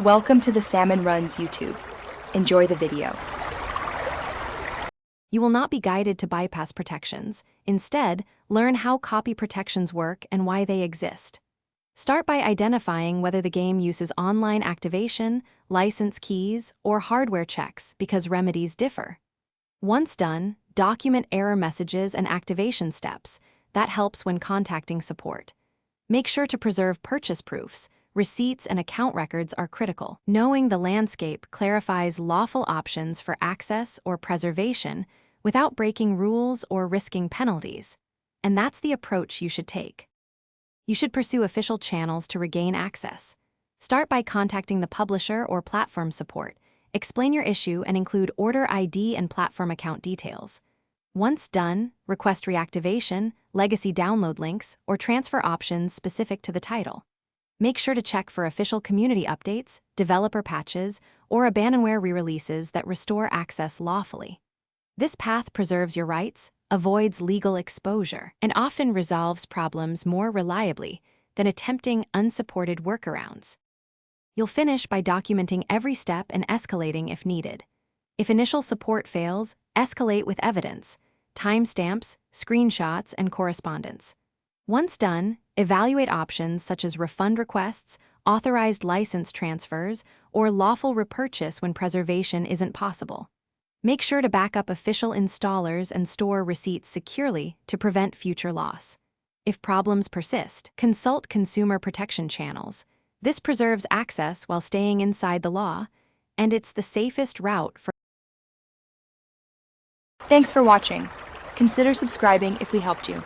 Welcome to the Salmon Runs YouTube. Enjoy the video. You will not be guided to bypass protections. Instead, learn how copy protections work and why they exist. Start by identifying whether the game uses online activation, license keys, or hardware checks because remedies differ. Once done, document error messages and activation steps. That helps when contacting support. Make sure to preserve purchase proofs. Receipts and account records are critical. Knowing the landscape clarifies lawful options for access or preservation without breaking rules or risking penalties. And that's the approach you should take. You should pursue official channels to regain access. Start by contacting the publisher or platform support. Explain your issue and include order ID and platform account details. Once done, request reactivation, legacy download links, or transfer options specific to the title. Make sure to check for official community updates, developer patches, or abandonware re-releases that restore access lawfully. This path preserves your rights, avoids legal exposure, and often resolves problems more reliably than attempting unsupported workarounds. You'll finish by documenting every step and escalating if needed. If initial support fails, escalate with evidence, timestamps, screenshots, and correspondence. Once done, evaluate options such as refund requests, authorized license transfers, or lawful repurchase when preservation isn't possible. Make sure to back up official installers and store receipts securely to prevent future loss. If problems persist, consult consumer protection channels. This preserves access while staying inside the law, and it's the safest route for. Thanks for watching. Consider subscribing if we helped you.